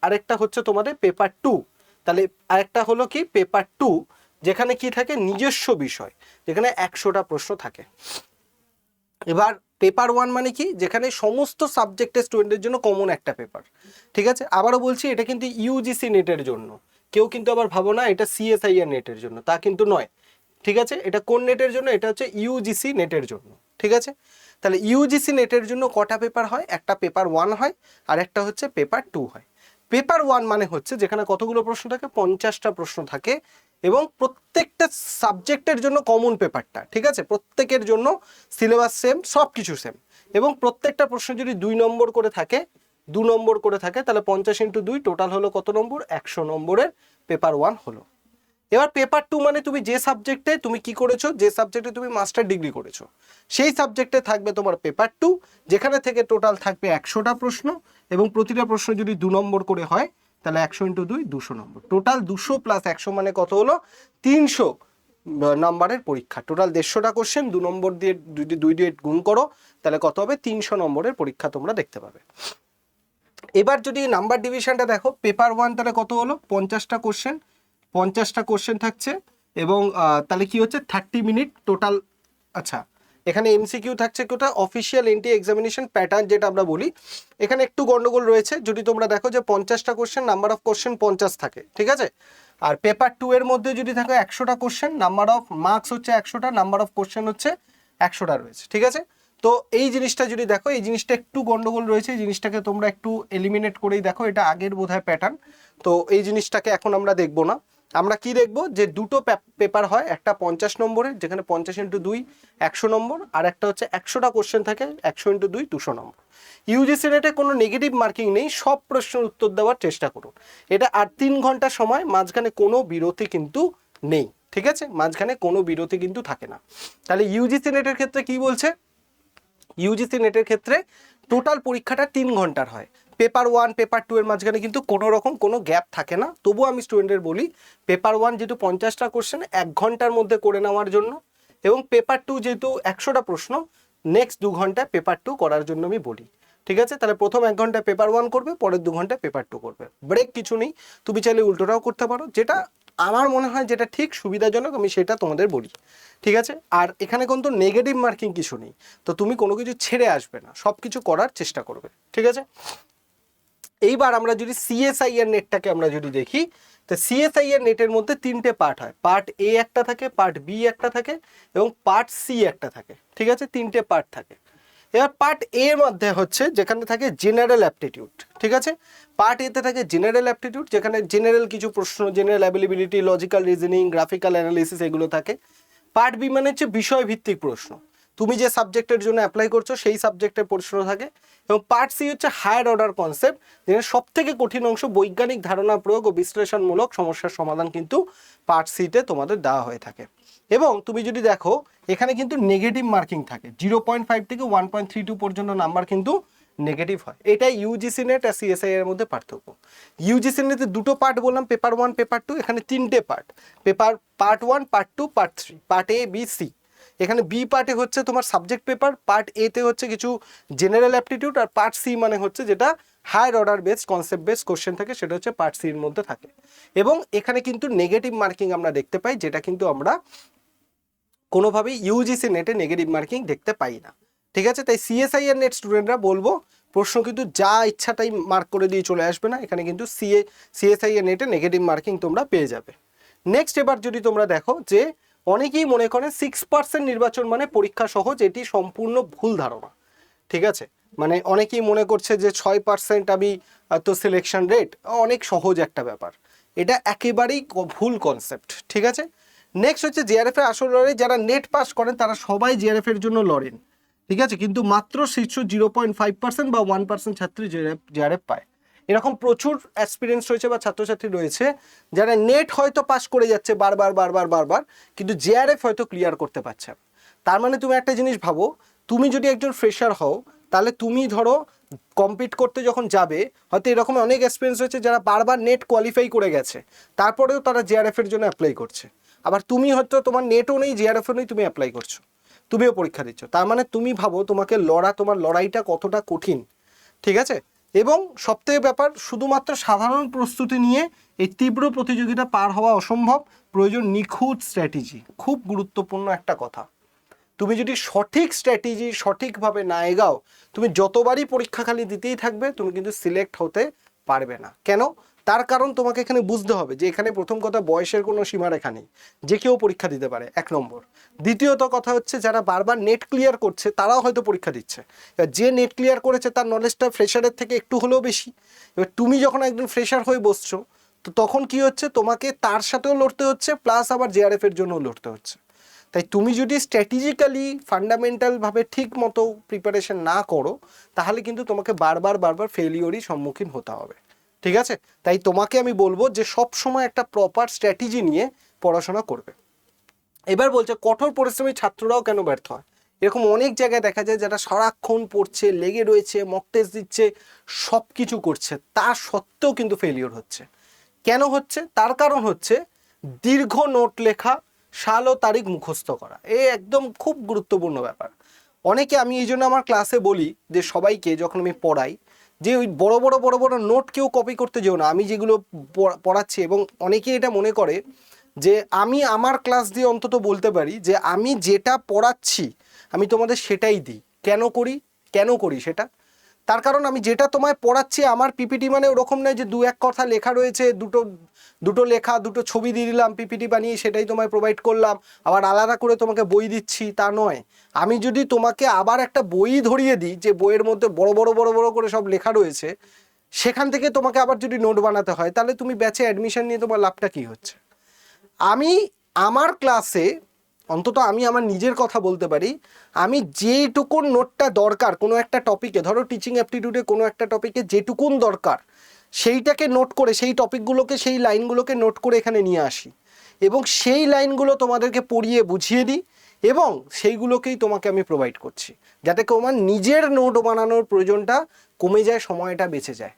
আরেকটা হচ্ছে তোমাদের পেপার 2। তাহলে আরেকটা হলো কি পেপার 2, যেখানে কি থাকে? নিজস্ব বিষয়, যেখানে 100টা প্রশ্ন থাকে। এবার পেপার 1 মানে কি? যেখানে সমস্ত সাবজেক্টের স্টুডেন্টের জন্য কমন একটা পেপার, ঠিক আছে? আবারও বলছি, এটা কিন্তু ইউজিসি নেটের জন্য। কেউ কিন্তু আবার ভাবো না এটা সিএসআইআর নেটের জন্য, তা কিন্তু নয়, ঠিক আছে? এটা কোন নেটের জন্য? এটা হচ্ছে ইউজিসি নেটের জন্য, ঠিক আছে? তাহলে ইউজিসি নেটের জন্য কটা পেপার হয়? একটা পেপার 1 হয়, আর একটা হচ্ছে পেপার 2 হয়। পেপার 1 মানে হচ্ছে যেখানে কতগুলো প্রশ্ন থাকে? 50টা প্রশ্ন থাকে, এবং প্রত্যেকটা সাবজেক্টের জন্য কমন পেপারটা, ঠিক আছে? প্রত্যেকের জন্য সিলেবাস সেম, সব কিছু সেম, এবং প্রত্যেকটা প্রশ্ন যদি 2 নম্বর করে থাকে, 2 নম্বর করে থাকে, তাহলে 50 × 2 টোটাল হলো কত নম্বর? 100 নম্বরের পেপার 1 হলো। এবার পেপার 2 মানে তুমি যে সাবজেক্টে তুমি কি করেছো, যে সাবজেক্টে তুমি মাস্টার ডিগ্রি করেছো, সেই সাবজেক্টে থাকবে তোমার পেপার 2, যেখানে থেকে টোটাল থাকবে 100টা প্রশ্ন, এবং প্রতিটা প্রশ্ন যদি 2 নম্বর করে হয়, তাহলে 100 × 2 200 নম্বর। টোটাল 200 + 100 মানে কত হলো? 300 নম্বরের পরীক্ষা। টোটাল 150টা কোশ্চেন, 2 নম্বর দিয়ে 2 দিয়ে গুণ করো, তাহলে কত হবে? 300 নম্বরের পরীক্ষা তোমরা দেখতে পাবে। এবার যদি নাম্বার ডিভিশনটা দেখো, পেপার 1 তাহলে কত হলো? 50টা কোশ্চেন, 50টা কোশ্চেন থাকছে, এবং তাহলে কি হচ্ছে 30 মিনিট টোটাল। আচ্ছা, এখানে এমসিকিউ থাকছে কোটা অফিসিয়াল এনটি এক্সামিনেশন প্যাটার্ন যেটা আমরা বলি, এখানে একটু গন্ডগোল রয়েছে। যদি তোমরা দেখো যে 50টা কোশ্চেন, নাম্বার অফ কোশ্চেন 50 থাকে, ঠিক আছে। আর পেপার 2 এর মধ্যে যদি থাকে 100টা কোশ্চেন, নাম্বার অফ মার্কস হচ্ছে 100টা, নাম্বার অফ কোশ্চেন হচ্ছে 100টা রয়েছে, ঠিক আছে। তো এই জিনিসটা যদি দেখো, এই জিনিসটা একটু গন্ডগোল রয়েছে, এই জিনিসটাকে তোমরা একটু এলিমিনেট করেই দেখো, এটা আগের বোধহয় প্যাটার্ন। তো এই জিনিসটাকে এখন আমরা দেখবো না। আমরা কি দেখব যে দুটো পেপার হয়, একটা 50 নম্বরের যেখানে 50 × 2 100 নম্বর, আর একটা হচ্ছে 100টা কোশ্চেন থাকে 100 × 2 200 নম্বর। ইউজিসি নেটে কোনো নেগেটিভ মার্কিং নেই, সব প্রশ্নের উত্তর দেওয়ার চেষ্টা করুন। এটা আর 3 ঘন্টা সময়, মাঝখানে কোনো বিরতি কিন্তু নেই, ঠিক আছে, মাঝখানে কোনো বিরতি কিন্তু থাকে না। তাহলে ইউজিসি নেটের ক্ষেত্রে কি বলছে, ইউজিসি নেটের ক্ষেত্রে টোটাল পরীক্ষাটা 3 ঘন্টার হয়। পেপার 1 পেপার 2 এর মাঝখানে কিন্তু কোনো রকম কোনো গ্যাপ থাকে না। তবুও আমি স্টুডেন্টদের বলি পেপার 1 যেহেতু 50টা কোশ্চেন 1 ঘন্টার মধ্যে করে নেওয়ার জন্য, এবং পেপার 2 যেহেতু 100টা প্রশ্ন, নেক্সট 2 ঘন্টা পেপার 2 করার জন্য আমি বলি, ঠিক আছে। তাহলে প্রথম 1 ঘন্টায় পেপার 1 করবে, পরের 2 ঘন্টায় পেপার 2 করবে, ব্রেক কিছু নেই। তুমি চাইলে উল্টোটাও করতে পারো, যেটা আমার মনে হয় যেটা ঠিক সুবিধাজনক আমি সেটা তোমাদের বলি, ঠিক আছে। আর এখানে কিন্তু নেগেটিভ মার্কিং কিছু নেই, তো তুমি কোনো কিছু ছেড়ে আসবে না, সব কিছু করার চেষ্টা করবে, ঠিক আছে। এইবার আমরা যদি সিএসআই এর নেটটাকে আমরা যদি দেখি, তো সিএসআই এর নেটের মধ্যে 3টে পার্ট হয়, পার্ট এ একটা থাকে, পার্ট বি একটা থাকে, এবং পার্ট সি একটা থাকে, ঠিক আছে, 3টে পার্ট থাকে। এবার পার্ট এ এর মধ্যে হচ্ছে যেখানে থাকে জেনারেল অ্যাপটিটিউড, ঠিক আছে। পার্ট এতে থাকে জেনারেল অ্যাপটিটিউড, যেখানে জেনারেল কিছু প্রশ্ন, general ability, logical reasoning, graphical analysis এগুলো থাকে। পার্ট বি মানে হচ্ছে বিষয়ভিত্তিক প্রশ্ন, তুমি যে সাবজেক্টের জন্য অ্যাপ্লাই করছো সেই সাবজেক্টের প্রশ্ন থাকে। এবং পার্ট সি হচ্ছে হায়ার অর্ডার কনসেপ্ট, যেখানে সব থেকে কঠিন অংশ বৈজ্ঞানিক ধারণা প্রয়োগ ও বিশ্লেষণমূলক সমস্যার সমাধান কিন্তু পার্ট সিতে তোমাদের দেওয়া হয়ে থাকে। এবং তুমি যদি দেখো এখানে কিন্তু নেগেটিভ মার্কিং থাকে, 0.5 থেকে 1.32 পর্যন্ত নাম্বার কিন্তু নেগেটিভ হয়। এটাই ইউজিসি নেট আর সিএসআই এর মধ্যে পার্থক্য। ইউজিসি নেটে দুটো পার্ট বললাম, পেপার 1 পেপার 2, এখানে 3টে part, part 1 part 2 part 3, part A B C. এখানে বি পার্টে হচ্ছে তোমার সাবজেক্ট পেপার, পার্ট এতে হচ্ছে কিছু জেনারেল অ্যাপটিটিউড, আর পার্ট সি মানে হচ্ছে যেটা higher order based concept based question থাকে, সেটা হচ্ছে পার্ট সির মধ্যে থাকে। এবং এখানে কিন্তু নেগেটিভ মার্কিং আমরা দেখতে পাই, যেটা কিন্তু আমরা কোনোভাবেই ইউজিসি নেটে নেগেটিভ মার্কিং দেখতে পাই না, ঠিক আছে। তাই সিএসআই এর নেট স্টুডেন্টরা বলবো প্রশ্ন কিন্তু যা ইচ্ছাটাই মার্ক করে দিয়ে চলে আসবে না, এখানে কিন্তু সিএসআই এর নেটে নেগেটিভ মার্কিং তোমরা পেয়ে যাবে। নেক্সট এবার যদি তোমরা দেখো যে অনেকেই মনে করে 6% নির্বাচন মানে পরীক্ষা সহজ, এটি সম্পূর্ণ ভুল ধারণা, ঠিক আছে। মানে অনেকেই মনে করছে যে 6% আমি তো সিলেকশন রেট অনেক সহজ একটা ব্যাপার, এটা একেবারেই ভুল কনসেপ্ট, ঠিক আছে। নেক্সট হচ্ছে জিআরএফ এর আসল লড়াই, যারা নেট পাস করেন তারা সবাই জিআরএফ এর জন্য লড়েন, ঠিক আছে, কিন্তু মাত্র শীর্ষ 0.5% বা 1% ছাত্রী জিআরএফ পায়। এরকম প্রচুর অ্যাসপিরেন্টস রয়েছে বা ছাত্রছাত্রী রয়েছে যারা নেট হয়তো পাস করে যাচ্ছে বারবার, কিন্তু জিআরএফ হয়তো ক্লিয়ার করতে পারছে না। তার মানে তুমি একটা জিনিস ভাবো, তুমি যদি একজন ফ্রেশার হও, তাহলে তুমি ধরো কম্পিট করতে যখন যাবে, হয়তো এরকম অনেক এক্সপিরিয়েন্স হয়েছে যারা বারবার নেট কোয়ালিফাই করে গেছে, তারপরেও তারা জিআরএফ এর জন্য অ্যাপ্লাই করছে। আবার তুমি হয়তো তোমার নেটও নেই, জিআরএফও নেই, তুমি অ্যাপ্লাই করছো, তুমিও পরীক্ষা দিচ্ছ। তার মানে তুমি ভাবো তোমাকে তোমার লড়াইটা কতটা কঠিন, ঠিক আছে। এবং সবথেকে ব্যাপার, শুধুমাত্র সাধারণ প্রস্তুতি নিয়ে এই তীব্র প্রতিযোগিতা পার হওয়া অসম্ভব, প্রয়োজন নিখুঁত স্ট্র্যাটেজি। খুব গুরুত্বপূর্ণ একটা কথা, তুমি যদি সঠিক স্ট্র্যাটেজি সঠিকভাবে না এগাও, তুমি যতবারই পরীক্ষা খালি দিতেই থাকবে, তুমি কিন্তু সিলেক্ট হতে পারবে না। কেন? তার কারণ তোমাকে এখানে বুঝতে হবে যে এখানে প্রথম কথা বয়সের কোনো সীমারেখা নেই, যে কেউ পরীক্ষা দিতে পারে, 1 নম্বর। দ্বিতীয়ত কথা হচ্ছে যারা বারবার নেট ক্লিয়ার করছে তারাও হয়তো পরীক্ষা দিচ্ছে, এবার যে নেট ক্লিয়ার করেছে তার নলেজটা ফ্রেশারের থেকে একটু হলেও বেশি। এবার তুমি যখন একজন ফ্রেশার হয়ে বসছো, তো তখন কি হচ্ছে, তোমাকে তার সাথেও লড়তে হচ্ছে, প্লাস আবার জিআরএফ এর জন্যও লড়তে হচ্ছে। তাই তুমি যদি স্ট্র্যাটেজিক্যালি ফান্ডামেন্টালভাবে ঠিক মতো প্রিপারেশন না করো, তাহলে কিন্তু তোমাকে বারবার ফেলিওরই সম্মুখীন হতে হবে, ঠিক আছে। তাই তোমাকে আমি বলবো যে সব সময় একটা প্রপার স্ট্র্যাটেজি নিয়ে পড়াশোনা করবে। এবার বলছে কঠোর পরিশ্রমী ছাত্ররাও কেন ব্যর্থ হয়। এরকম অনেক জায়গায় দেখা যায় যারা সারাক্ষণ পড়ছে, লেগে রয়েছে, মক টেস্ট দিচ্ছে, সব কিছু করছে, তা সত্ত্বেও কিন্তু ফেলিওর হচ্ছে। কেন হচ্ছে? তার কারণ হচ্ছে দীর্ঘ নোট লেখা, সাল ও তারিখ মুখস্থ করা, একদম খুব গুরুত্বপূর্ণ ব্যাপার। অনেকে, আমি এই জন্য আমার ক্লাসে বলি যে সবাইকে যখন আমি পড়াই, যে ওই বড় বড় নোট কেউ কপি করতে যেও না, আমি যেগুলো পড়াচ্ছি। এবং অনেকে এটা মনে করে যে আমি আমার ক্লাস দিয়ে অন্তত বলতে পারি যে আমি যেটা পড়াচ্ছি আমি তোমাদের সেটাই দিই। কেন করি সেটা? তার কারণ আমি যেটা তোমায় পড়াচ্ছি, আমার পিপিটি মানে ওরকম নয় যে দু এক কথা লেখা রয়েছে, দুটো লেখা, দুটো ছবি দিয়ে দিলাম, পিপিটি বানিয়ে সেটাই তোমায় প্রোভাইড করলাম, আবার আলাদা করে তোমাকে বই দিচ্ছি, তা নয়। আমি যদি তোমাকে আবার একটা বই ধরিয়ে দিই যে বইয়ের মধ্যে বড় বড় করে সব লেখা রয়েছে, সেখান থেকে তোমাকে আবার যদি নোট বানাতে হয়, তাহলে তুমি ব্যাচে অ্যাডমিশন নিয়ে তোমার লাভটা কী হচ্ছে? আমি আমার ক্লাসে অন্তত আমি আমার নিজের কথা বলতে পারি, আমি যেটুকুন নোটটা দরকার কোনো একটা টপিকে, ধরো টিচিং অ্যাপটিটিউডে কোনো একটা টপিকে যেটুকুন দরকার সেইটাকে নোট করে, সেই টপিকগুলোকে, সেই লাইনগুলোকে নোট করে এখানে নিয়ে আসি এবং সেই লাইনগুলো তোমাদেরকে পড়িয়ে বুঝিয়ে দিই এবং সেইগুলোকেই তোমাকে আমি প্রোভাইড করছি, যাতে তোমার নিজের নোট বানানোর প্রয়োজনটা কমে যায়, সময়টা বেঁচে যায়।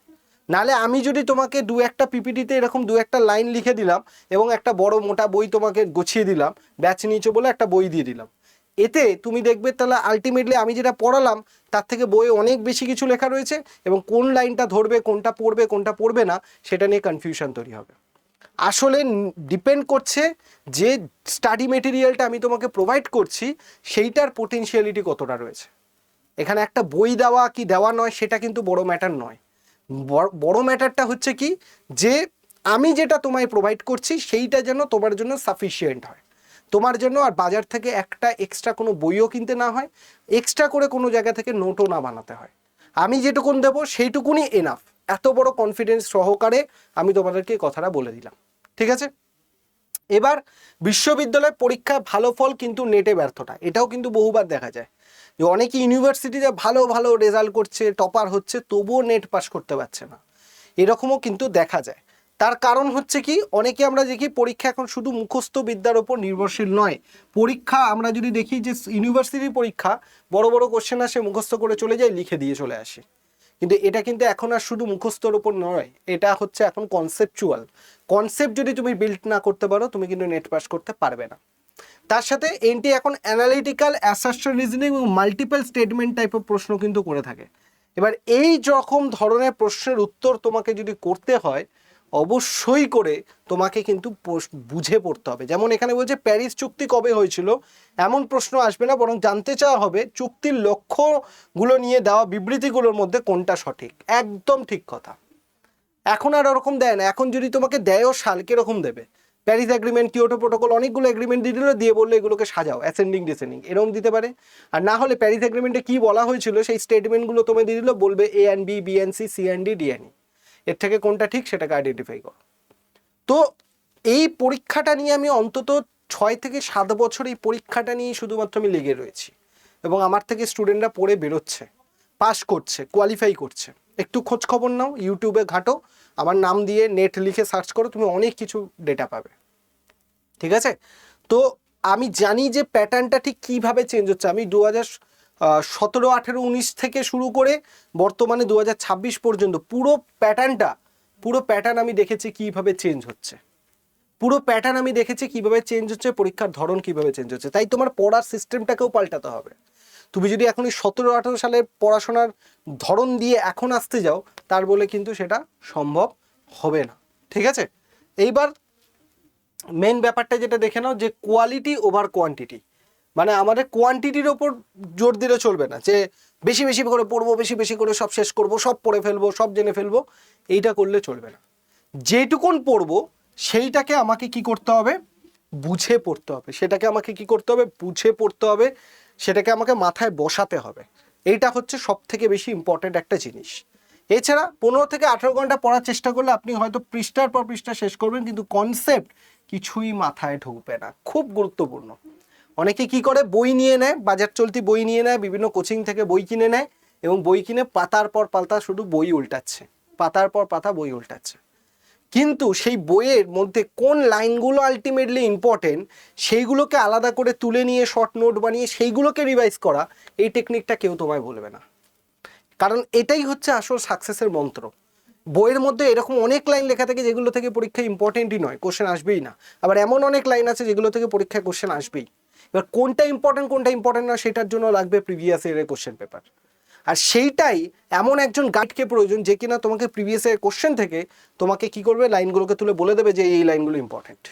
নালে আমি যদি তোমাকে দু একটা পিপিটিতে এরকম দু একটা লাইন লিখে দিলাম এবং একটা বড় মোটা বই তোমাকে গুছিয়ে দিলাম, ব্যাচ নিচে বলে একটা বই দিয়ে দিলাম, এতে তুমি দেখবে তাহলে আলটিমেটলি আমি যেটা পড়ালাম তার থেকে বইয়ে অনেক বেশি কিছু লেখা রয়েছে এবং কোন লাইনটা ধরবে, কোনটা পড়বে না, সেটা নিয়ে কনফিউশন তৈরি হবে। আসলে ডিপেন্ড করছে যে স্টাডি মেটেরিয়ালটা আমি তোমাকে প্রোভাইড করছি সেইটার পোটেনশিয়ালিটি কতটা রয়েছে। এখানে একটা বই দেওয়া কি দেওয়া নয় সেটা কিন্তু বড় ম্যাটার নয়। বড় ম্যাটারটা হচ্ছে কি, যে আমি যেটা তোমায় প্রোভাইড করছি সেইটা যেন তোমার জন্য সাফিসিয়েন্ট হয়, তোমার জন্য আর বাজার থেকে একটা এক্সট্রা কোনো বইও কিনতে না হয়, এক্সট্রা করে কোনো জায়গা থেকে নোটও না বানাতে হয়। আমি যেটুকুন দেবো সেইটুকুনই এনাফ। এত বড় কনফিডেন্স সহকারে আমি তোমাদেরকে কথাটা বলে দিলাম, ঠিক আছে? এবার বিশ্ববিদ্যালয় পরীক্ষায় ভালো ফল কিন্তু নেটে ব্যর্থতা, এটাও কিন্তু বহুবার দেখা যায় যে অনেকে ইউনিভার্সিটিতে ভালো রেজাল্ট করছে, টপার হচ্ছে, তবুও নেট পাস করতে পারছে না, এরকমও কিন্তু দেখা যায়। তার কারণ হচ্ছে কি, অনেকে আমরা দেখি পরীক্ষা এখন শুধু মুখস্থ বিদ্যার ওপর নির্ভরশীল নয়। পরীক্ষা আমরা যদি দেখি যে ইউনিভার্সিটির পরীক্ষা বড় কোশ্চেন আসে, মুখস্থ করে চলে যায়, লিখে দিয়ে চলে আসে, কিন্তু এটা কিন্তু এখন আর শুধু মুখস্থর ওপর নয়, এটা হচ্ছে এখন কনসেপচুয়াল। কনসেপ্ট যদি তুমি বিল্ড না করতে পারো তুমি কিন্তু নেট পাস করতে পারবে না। তার সাথে এনটি এখন অ্যানালিটিক্যাল, অ্যাসারশন রিজনিং এবং মাল্টিপল স্টেটমেন্ট টাইপের প্রশ্ন কিন্তু করে থাকে। এবার এই রকম ধরনের প্রশ্নের উত্তর তোমাকে যদি করতে হয়, অবশ্যই করে তোমাকে কিন্তু বুঝে পড়তে হবে। যেমন এখানে বলছে প্যারিস চুক্তি কবে হয়েছিল, এমন প্রশ্ন আসবে না, বরং জানতে চাওয়া হবে চুক্তির লক্ষ্যগুলো নিয়ে দেওয়া বিবৃতিগুলোর মধ্যে কোনটা সঠিক। একদম ঠিক কথা। এখন আর ওরকম দেয় না, এখন যদি তোমাকে দেয়ও সাল কিরকম দেবে, প্যারিস এগ্রিমেন্ট, কিয়োটো প্রোটোকল, অনেকগুলো এগ্রিমেন্ট দিয়ে দিল, দিয়ে বললে এগুলোকে সাজাও অ্যাসেন্ডিং ডিসেন্ডিং, এরকম দিতে পারে। আর না হলে প্যারিস এগ্রিমেন্টে কি বলা হয়েছিল সেই স্টেটমেন্টগুলো তোমায় দিয়ে দিল, বলবে A and B, B and C, C and D, D and E, এর থেকে কোনটা ঠিক সেটাকে আইডেন্টিফাই করো। তো এই পরীক্ষাটা নিয়ে আমি অন্তত 6 থেকে 7 বছর এই পরীক্ষাটা নিয়ে শুধুমাত্র আমি লেগে রয়েছি এবং আমার থেকে স্টুডেন্টরা পড়ে বেরোচ্ছে, পাস করছে, কোয়ালিফাই করছে। একটু খোঁজ খবর নাও, ইউটিউবে ঘাঁটো, আমার নাম দিয়ে নেট লিখে সার্চ করো, তুমি অনেক কিছু ডেটা পাবে, ঠিক আছে? তো আমি জানি যে প্যাটার্নটা ঠিক কীভাবে চেঞ্জ হচ্ছে। আমি 2017, 18, 19 থেকে শুরু করে বর্তমানে 2026 পর্যন্ত পুরো প্যাটার্ন আমি দেখেছি কীভাবে চেঞ্জ হচ্ছে, পরীক্ষার ধরন কীভাবে চেঞ্জ হচ্ছে। তাই তোমার পড়ার সিস্টেমটাকেও পাল্টাতে হবে। তুমি যদি এখন 17-18 সালের পড়াশোনার ধরন দিয়ে এখন আসতে যাও, তার বলে কিন্তু সেটা সম্ভব হবে না, ঠিক আছে? এইবার মেন ব্যাপারটা যেটা দেখে নাও, যে কোয়ালিটি ওভার কোয়ান্টিটি। মানে আমাদের কোয়ান্টিটির ওপর জোর দিলে চলবে না, যে বেশি করে পড়বো, বেশি করে সব শেষ করব, সব পড়ে ফেলবো, সব জেনে ফেলবো, এইটা করলে চলবে না। যেটুকুন পড়বো সেইটাকে আমাকে কি করতে হবে, বুঝে পড়তে হবে। সেটাকে আমাকে মাথায় বসাতে হবে। এইটা হচ্ছে সব থেকে বেশি ইম্পর্টেন্ট একটা জিনিস। এছাড়া 15 থেকে 18 ঘন্টা পড়ার চেষ্টা করলে আপনি হয়তো পৃষ্ঠার পর পৃষ্ঠা শেষ করবেন, কিন্তু কনসেপ্ট কিছুই মাথায় ঢুকবে না। খুব গুরুত্বপূর্ণ। অনেকে কি করে, বই নিয়ে নেয়, বাজার চলতি বই নিয়ে নেয়, বিভিন্ন কোচিং থেকে বই কিনে নেয় এবং বই কিনে পাতার পর পাতা শুধু বই উল্টাচ্ছে, পাতার পর পাতা বই উল্টাচ্ছে। কিন্তু সেই বইয়ের মধ্যে কোন লাইনগুলো আলটিমেটলি ইম্পর্টেন্ট সেইগুলোকে আলাদা করে তুলে নিয়ে শর্ট নোট বানিয়ে সেইগুলোকে রিভাইজ করা, এই টেকনিকটা কেউ তোমায় বলবে না। কারণ এটাই হচ্ছে আসল সাকসেসের মন্ত্র। বইয়ের মধ্যে এরকম অনেক লাইন লেখা থাকে যেগুলো থেকে পরীক্ষায় ইম্পর্টেন্টই নয়, কোশ্চেন আসবেই না। আবার এমন অনেক লাইন আছে যেগুলো থেকে পরীক্ষায় কোশ্চেন আসবেই। এবার কোনটা ইম্পর্টেন্ট না সেটার জন্য লাগবে প্রিভিয়াস ইয়ারের কোশ্চেন পেপার। আর সেইটাই এমন একজন গাইডকে প্রয়োজন যে কিনা তোমাকে প্রিভিয়াস ইয়ার কোশ্চেন থেকে তোমাকে কি করবে, লাইনগুলোকে তুলে বলে দেবে যে এই লাইনগুলো ইম্পর্টেন্ট।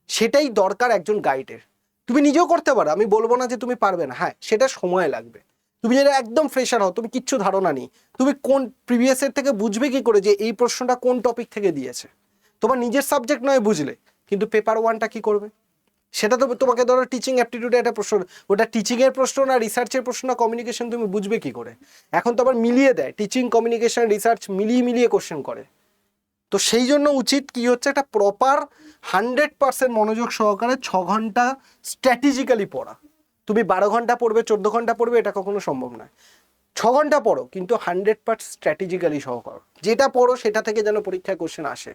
সেটাই দরকার একজন গাইডের। তুমি নিজেও করতে পারো, আমি বলবো না যে তুমি পারবে না, হ্যাঁ সেটা সময় লাগবে। তুমি যেটা একদম ফ্রেশার হও, তুমি কিচ্ছু ধারণা নেই, তুমি কোন প্রিভিয়াসের থেকে বুঝবে কি করে যে এই প্রশ্নটা কোন টপিক থেকে দিয়েছে? তোমার নিজের সাবজেক্ট নয় বুঝলে, কিন্তু পেপার ওয়ানটা কি করবে সেটা তো তোমাকে, ধরো টিচিং অ্যাপটিটিউডে একটা প্রশ্ন, ওটা টিচিংয়ের প্রশ্ন না রিসার্চের প্রশ্ন না কমিউনিকেশন, তুমি বুঝবে কি করে? এখন তো আবার মিলিয়ে দেয়, টিচিং কমিউনিকেশন রিসার্চ মিলিয়ে মিলিয়ে কোশ্চেন করে। তো সেই জন্য উচিত কি হচ্ছে, একটা প্রপার 100% মনোযোগ সহকারে 6 ঘন্টা স্ট্র্যাটেজিক্যালি পড়া। তুমি 12 ঘন্টা পড়বে 14 ঘন্টা পড়বে এটা কখনো সম্ভব নয়। 6 ঘন্টা পড়ো, কিন্তু 100% স্ট্র্যাটেজিক্যালি সহ করো। যেটা পড়ো সেটা থেকে যেন পরীক্ষায় কোশ্চেন আসে,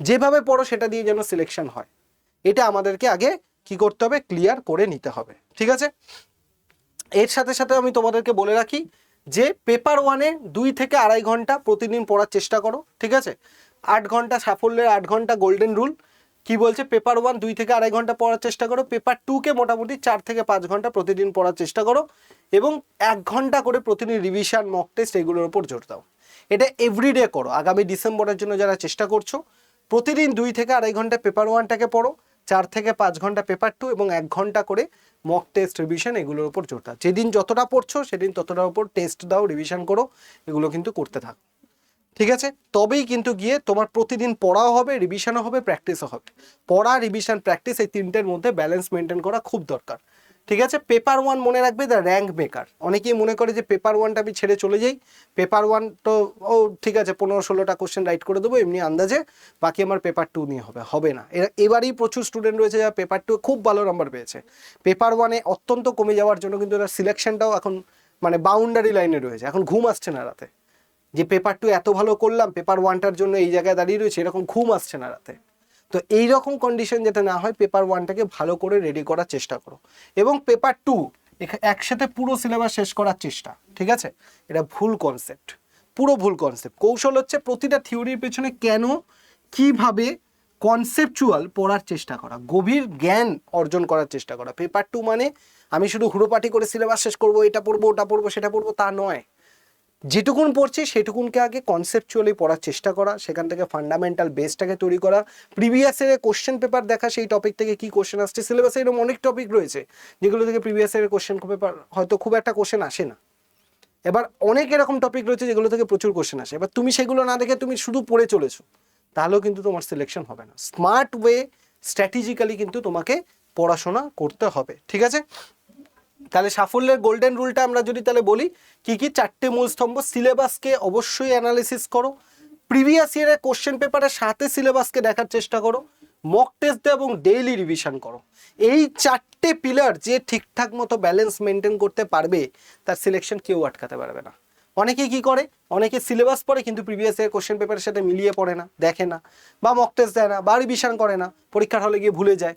যেভাবে পড়ো সেটা দিয়ে যেন সিলেকশন হয়, এটা আমাদেরকে আগে কি করতে হবে, ক্লিয়ার করে নিতে হবে। ঠিক আছে, এর সাথে সাথে আমি তোমাদেরকে বলে রাখি যে পেপার ওয়ানে 2 থেকে 2.5 ঘন্টা প্রতিদিন পড়ার চেষ্টা করো। ঠিক আছে, 8 ঘন্টা সাফল্যের 8 ঘন্টা গোল্ডেন রুল কি বলছে, পেপার ওয়ান 2 থেকে 2.5 ঘন্টা পড়ার চেষ্টা করো, পেপার 2কে মোটামুটি 4 থেকে 5 ঘন্টা প্রতিদিন পড়ার চেষ্টা করো, এবং 1 ঘন্টা করে প্রতিদিন রিভিশন মক টেস্ট এগুলোর উপর জোর দাও। এটা এভরিডে করো। আগামী ডিসেম্বরের জন্য যারা চেষ্টা করছো, প্রতিদিন 2 থেকে 2.5 ঘন্টা পেপার ওয়ানটাকে পড়ো, 4 থেকে 5 ঘন্টা পেপার 2 এবং 1 ঘন্টা করে মক টেস্ট রিভিশন এগুলোর উপর জোর দাও। যেদিন যতটা পড়ছো সেদিন ততটার উপর টেস্ট দাও, রিভিশন করো, এগুলো কিন্তু করতে থাকো। ঠিক আছে, তবেই কিন্তু গিয়ে তোমার প্রতিদিন পড়াও হবে, রিভিশনও হবে, প্র্যাকটিসও হবে। পড়া, রিভিশন, প্র্যাকটিস এই তিনটের মধ্যে ব্যালেন্স মেনটেন করা খুব দরকার। ঠিক আছে, পেপার ওয়ান মনে রাখবে দ্য র্যাঙ্ক মেকার। অনেকেই মনে করে যে পেপার ওয়ানটা আমি ছেড়ে চলে যাই, পেপার ওয়ান তো ও ঠিক আছে 15-16টা কোশ্চেন রাইট করে দেবো এমনি আন্দাজে, বাকি আমার পেপার 2 নিয়ে হবে, হবে না। এবারই প্রচুর স্টুডেন্ট রয়েছে যারা পেপার 2 খুব ভালো নাম্বার পেয়েছে, পেপার ওয়ানে অত্যন্ত কমে যাওয়ার জন্য কিন্তু এর সিলেকশনটাও এখন মানে বাউন্ডারি লাইনে রয়েছে। এখন ঘুম আসছে না রাতে, যে পেপার 2 এত ভালো করলাম, পেপার ওয়ানটার জন্য এই জায়গায় দাঁড়িয়ে রয়েছে, এরকম ঘুম আসছে না রাতে। তো এই রকম কন্ডিশন যাতে না হয়, পেপার ওয়ানটাকে ভালো করে রেডি করার চেষ্টা করো, এবং পেপার 2 একসাথে পুরো সিলেবাস শেষ করার চেষ্টা। ঠিক আছে, এটা ভুল কনসেপ্ট, পুরো ভুল কনসেপ্ট। কৌশল হচ্ছে প্রতিটা থিওরির পেছনে কেন, কিভাবে কনসেপচুয়াল পড়ার চেষ্টা করা, গভীর জ্ঞান অর্জন করার চেষ্টা করা। পেপার 2 মানে আমি শুধু হুড়োপাটি করে সিলেবাস শেষ করবো, এটা পড়বো ওটা পড়বো সেটা পড়বো, তা নয়। যেটুকুন পড়ছি সেটুকুনকে আগে কনসেপচুয়ালি পড়ার চেষ্টা করা, সেখান থেকে ফান্ডামেন্টাল বেসটাকে তৈরি করা, প্রিভিয়াস ইয়ারের কোশ্চেন পেপার দেখা, সেই টপিক থেকে কি কোশ্চেন আসছে। সিলেবাসে এরকম অনেক টপিক রয়েছে যেগুলো থেকে প্রিভিয়াস ইয়ারের কোশ্চেন পেপার হয়তো খুব একটা কোশ্চেন আসে না। এবার অনেক এরকম টপিক রয়েছে যেগুলো থেকে প্রচুর কোশ্চেন আসে। এবার তুমি সেগুলো না দেখে তুমি শুধু পড়ে চলেছো, তাহলেও কিন্তু তোমার সিলেকশন হবে না। স্মার্ট ওয়ে, স্ট্র্যাটেজিক্যালি কিন্তু তোমাকে পড়াশোনা করতে হবে। ঠিক আছে, তাহলে সাফল্যের গোল্ডেন রুলটা আমরা যদি তাহলে বলি, কি কি 4টে মূল স্তম্ভ। সিলেবাসকে অবশ্যই অ্যানালিসিস করো, প্রিভিয়াস ইয়ারের কোশ্চেন পেপারের সাথে সিলেবাসকে দেখার চেষ্টা করো, মক টেস্ট দাও এবং ডেইলি রিভিশন করো। এই 4টে পিলার যে ঠিকঠাক মতো ব্যালেন্স মেনটেন করতে পারবে, তার সিলেকশন কেউ আটকাতে পারবে না। অনেকে কি করে, অনেকে সিলেবাস পড়ে কিন্তু প্রিভিয়াস ইয়ার কোশ্চেন পেপারের সাথে মিলিয়ে পড়ে না, দেখে না, বা মক টেস্ট দেয় না, বা রিভিশন করে না, পরীক্ষার হলে গিয়ে ভুলে যায়,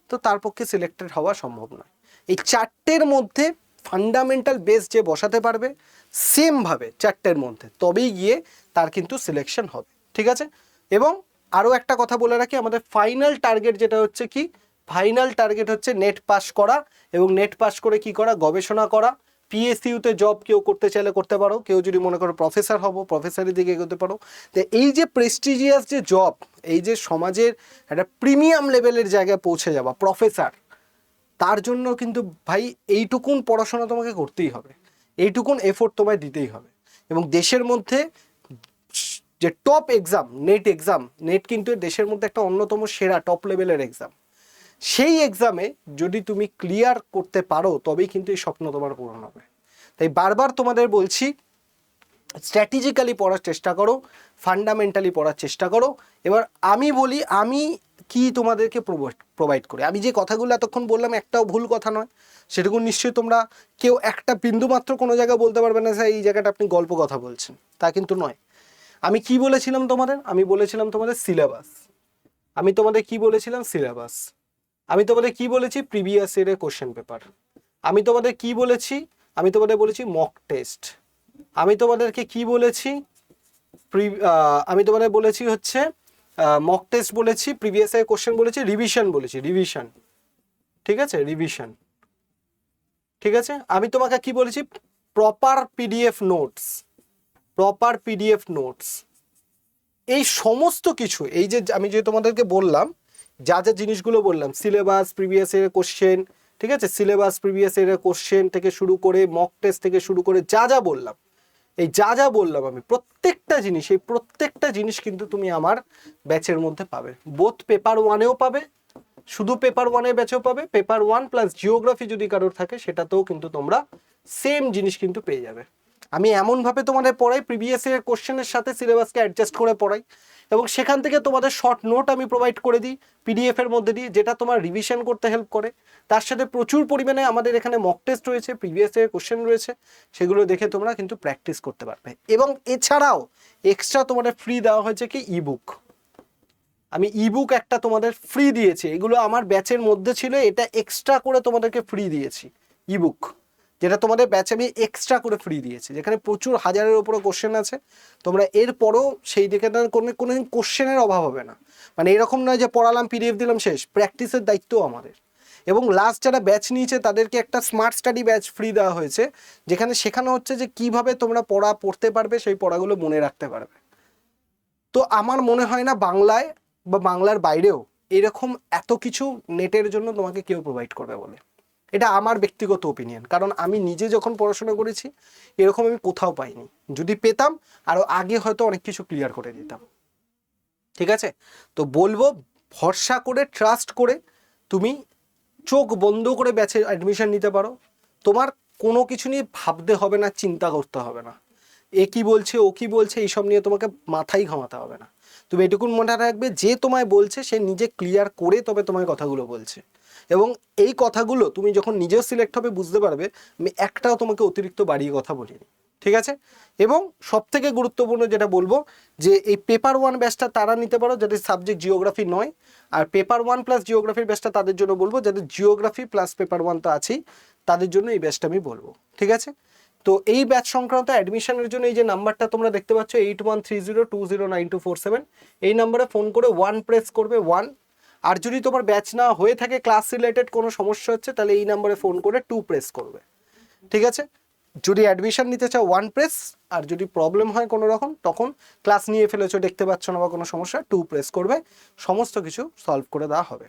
তো তার পক্ষে সিলেক্টেড হওয়া সম্ভব নয়। এই 4টের মধ্যে ফান্ডামেন্টাল বেস যে বসাতে পারবে সেমভাবে 4টের মধ্যে, তবেই গিয়ে তার কিন্তু সিলেকশন হবে। ঠিক আছে, এবং আরও একটা কথা বলে রাখি, আমাদের ফাইনাল টার্গেট যেটা হচ্ছে কি, ফাইনাল টার্গেট হচ্ছে নেট পাস করা, এবং নেট পাস করে কি করা, গবেষণা করা। পিএসইউতে জব কেউ করতে চাইলে করতে পারো, কেউ যদি মনে করো প্রফেসর হব, প্রফেসরের দিকে এগোতে পারো। তো এই যে প্রেস্টিজিয়াস যে জব, এই যে সমাজের একটা প্রিমিয়াম লেভেলের জায়গায় পৌঁছে যাওয়া প্রফেসর, তার জন্য কিন্তু ভাই এইটুকুন পড়াশোনা তোমাকে করতেই হবে, এইটুকুন এফোর্ট তোমায় দিতেই হবে। এবং দেশের মধ্যে যে টপ এক্সাম নেট নেট কিন্তু দেশের মধ্যে একটা অন্যতম সেরা টপ লেভেলের এক্সাম। সেই এক্সামে যদি তুমি ক্লিয়ার করতে পারো, তবেই কিন্তু এই স্বপ্ন তোমার পূরণ হবে। তাই বারবার তোমাদের বলছি, স্ট্র্যাটেজিক্যালি পড়ার চেষ্টা করো, ফান্ডামেন্টালি পড়ার চেষ্টা করো। এবার আমি বলি, আমি কি তোমাদেরকে প্রোভাইড করি, আমি যে কথাগুলো এতক্ষণ বললাম একটাও ভুল কথা নয়, সেটুকু নিশ্চয়ই তোমরা কেউ একটা বিন্দু মাত্র কোনো জায়গায় বলতে পারবে না স্যার এই জায়গাটা আপনি গল্প কথা বলছেন, তা কিন্তু নয়। আমি কি বলেছিলাম তোমাদের, আমি বলেছিলাম তোমাদের সিলেবাস, আমি তোমাদের কি বলেছিলাম সিলেবাস, আমি তোমাদের কি বলেছি প্রিভিয়াস ইয়ারের কোশ্চেন পেপার, আমি তোমাদের কি বলেছি, আমি তোমাদের বলেছি মক টেস্ট, আমি তোমাদেরকে কি বলেছি, আমি তোমাদের বলেছি হচ্ছে মক টেস্ট বলেছি, প্রিভিয়াস ইয়ার কোশ্চেন বলেছি, রিভিশন বলেছি, রিভিশন। ঠিক আছে, রিভিশন। ঠিক আছে, আমি তোমাকে কি বলেছি, proper PDF notes, proper PDF notes. এই সমস্ত কিছু, এই যে আমি যে তোমাদেরকে বললাম, যা যা জিনিসগুলো বললাম, সিলেবাস, প্রিভিয়াস ইয়ারের কোশ্চেন, ঠিক আছে, সিলেবাস, প্রিভিয়াস ইয়ারের কোশ্চেন থেকে শুরু করে মক টেস্ট থেকে শুরু করে যা যা বললাম, এই যা যা বললাম আমি প্রত্যেকটা জিনিস, এই প্রত্যেকটা জিনিস কিন্তু তুমি আমার ব্যাচের মধ্যে পাবে। বোথ পেপার ওয়ানেও পাবে, শুধু পেপার ওয়ানের ব্যাচেও পাবে, পেপার ওয়ান প্লাস জিওগ্রাফি যদি কারোর থাকে সেটাতেও কিন্তু তোমরা সেম জিনিস কিন্তু পেয়ে যাবে। আমি এমনভাবে তোমাদের পড়াই, প্রিভিয়াস ইয়ার কোশ্চেনের সাথে সিলেবাসকে অ্যাডজাস্ট করে পড়াই, এবং সেখান থেকে তোমাদের শর্ট নোট আমি প্রোভাইড করে দিই পিডিএফ এর মধ্যে দিয়ে, যেটা তোমার রিভিশন করতে হেল্প করে। তার সাথে প্রচুর পরিমাণে আমাদের এখানে মক টেস্ট রয়েছে, প্রিভিয়াস ইয়ার কোশ্চেন রয়েছে, সেগুলো দেখে তোমরা কিন্তু প্র্যাকটিস করতে পারবে। এবং এছাড়াও এক্সট্রা তোমাদের ফ্রি দেওয়া হয়েছে কি ইবুক, আমি ইবুক একটা তোমাদের ফ্রি দিয়েছি, এগুলো আমার ব্যাচের মধ্যে ছিল, এটা এক্সট্রা করে তোমাদেরকে ফ্রি দিয়েছি ইবুক, যেটা তোমাদের ব্যাচে আমি এক্সট্রা করে ফ্রি দিয়েছি, যেখানে প্রচুর হাজারের উপরে কোশ্চেন আছে। তোমরা এরপরও সেই দেখে কোনোদিন কোশ্চেনের অভাব হবে না, মানে এরকম নয় যে পড়ালাম পিডিএফ দিলাম শেষ, প্র্যাকটিসের দায়িত্ব আমাদের। এবং লাস্ট যারা ব্যাচ নিয়েছে তাদেরকে একটা স্মার্ট স্টাডি ব্যাচ ফ্রি দেওয়া হয়েছে, যেখানে শেখানো হচ্ছে যে কিভাবে তোমরা পড়তে পারবে, সেই পড়াগুলো মনে রাখতে পারবে। তো আমার মনে হয় না বাংলায় বা বাংলার বাইরেও এরকম এত কিছু নেটের জন্য তোমাকে কেউ প্রোভাইড করবে বলে, এটা আমার ব্যক্তিগত ওপিনিয়ন। কারণ আমি নিজে যখন পড়াশোনা করেছি এরকম আমি কোথাও পাইনি, যদি পেতাম আরও আগে হয়তো অনেক কিছু ক্লিয়ার করে দিতাম। ঠিক আছে, তো বলবো ভরসা করে, ট্রাস্ট করে তুমি চোখ বন্ধ করে ব্যাচে অ্যাডমিশন নিতে পারো। তোমার কোনো কিছু নিয়ে ভাবতে হবে না, চিন্তা করতে হবে না, এ কি বলছে ও কি বলছে এইসব নিয়ে তোমাকে মাথাই ঘামাতে হবে না। তুমি এটুকুন মনে রাখবে যে তোমায় বলছে সে নিজে ক্লিয়ার করে তবে তোমায় কথাগুলো বলছে, এবং এই কথাগুলো তুমি যখন নিজেও সিলেক্ট হবে বুঝতে পারবে আমি একটাও তোমাকে অতিরিক্ত বাড়িয়ে কথা বলিনি। ঠিক আছে, এবং সব থেকে গুরুত্বপূর্ণ যেটা বলবো যে এই পেপার ওয়ান ব্যাচটা তারা নিতে পারো যাদের সাবজেক্ট জিওগ্রাফি নয়, আর পেপার ওয়ান প্লাস জিওগ্রাফির ব্যাচটা তাদের জন্য বলবো, যাদের জিওগ্রাফি প্লাস পেপার ওয়ান তো আছেই, তাদের জন্য এই ব্যাচটা আমি বলবো। ঠিক আছে, তো এই ব্যাচ সংক্রান্ত অ্যাডমিশনের জন্য এই যে নাম্বারটা তোমরা দেখতে পাচ্ছ 8130209247, এই নাম্বারে ফোন করে ওয়ান প্রেস করবে, ওয়ান। আর যদি তোমার ব্যাচ না হয়ে থাকে, ক্লাস রিলেটেড কোনো সমস্যা হচ্ছে, তাহলে এই নাম্বারে ফোন করে টু প্রেস করবে। ঠিক আছে, যদি অ্যাডমিশন নিতে চাও ওয়ান প্রেস, আর যদি প্রবলেম হয় কোনো রকম, তখন ক্লাস নিয়ে ফেলেছো দেখতে পাচ্ছ না বা কোনো সমস্যা, টু প্রেস করবে, সমস্ত কিছু সলভ করে দেওয়া হবে।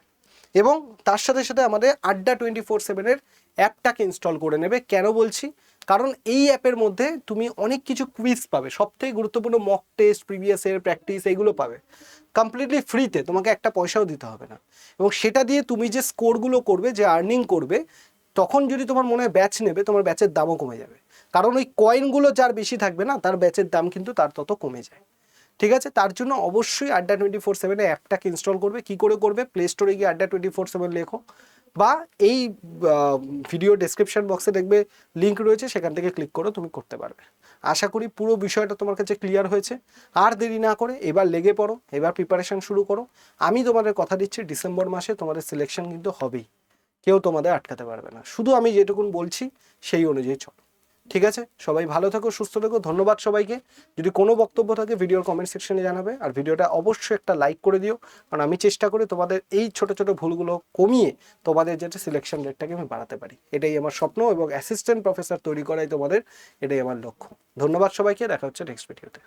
এবং তার সাথে সাথে আমাদের আড্ডা 24/7-এর অ্যাপটাকে ইনস্টল করে নেবে। কেন বলছি, কারণ এই অ্যাপের মধ্যে তুমি অনেক কিছু কুইজ পাবে, সবথেকে গুরুত্বপূর্ণ mock test, previous year practice, এইগুলো পাবে কমপ্লিটলি ফ্রিতে, তোমাকে একটা পয়সাও দিতে হবে না। এবং সেটা দিয়ে তুমি যে স্কোরগুলো করবে, যে আর্নিং করবে, তখন যদি তোমার মনে হয় ব্যাচ নেবে, তোমার ব্যাচের দামও কমে যাবে, কারণ ওই কয়েনগুলো যার বেশি থাকবে না তার ব্যাচের দাম কিন্তু তার তত কমে যায়। ঠিক আছে, তার জন্য অবশ্যই আড্ডা 24/7 অ্যাপটাকে ইনস্টল করবে। কি করে করবে, প্লে স্টোরে গিয়ে আড্ডা 24/7 লেখো, বা এই ভিডিও ডেসক্রিপশন বক্সে দেখবে লিঙ্ক রয়েছে, সেখান থেকে ক্লিক করে তুমি করতে পারবে। আশা করি পুরো বিষয়টা তোমার কাছে ক্লিয়ার হয়েছে। আর দেরি না করে এবার লেগে পড়ো, এবার প্রিপারেশন শুরু করো। আমি তোমাদের কথা দিচ্ছি ডিসেম্বর মাসে তোমাদের সিলেকশন কিন্তু হবেই, কেউ তোমাদের আটকাতে পারবে না, শুধু আমি যেটুকুন বলছি সেই অনুযায়ী চলো। ঠিক আছে, সবাই ভালো থাকো, সুস্থ থাকো, ধন্যবাদ সবাইকে। যদি কোনো বক্তব্য থাকে ভিডিওর কমেন্ট সেকশনে জানাবে, আর ভিডিওটা অবশ্যই একটা লাইক করে দিও, কারণ আমি চেষ্টা করি তোমাদের এই ছোট ছোট ভুলগুলো কমিয়ে তোমাদের যেটা সিলেকশন রেটটাকে আমি বাড়াতে পারি, এটাই আমার স্বপ্ন, এবং অ্যাসিস্ট্যান্ট প্রফেসর তৈরি করাই তোমাদের, এটাই আমার লক্ষ্য। ধন্যবাদ সবাইকে, দেখা হচ্ছে নেক্সট ভিডিওতে।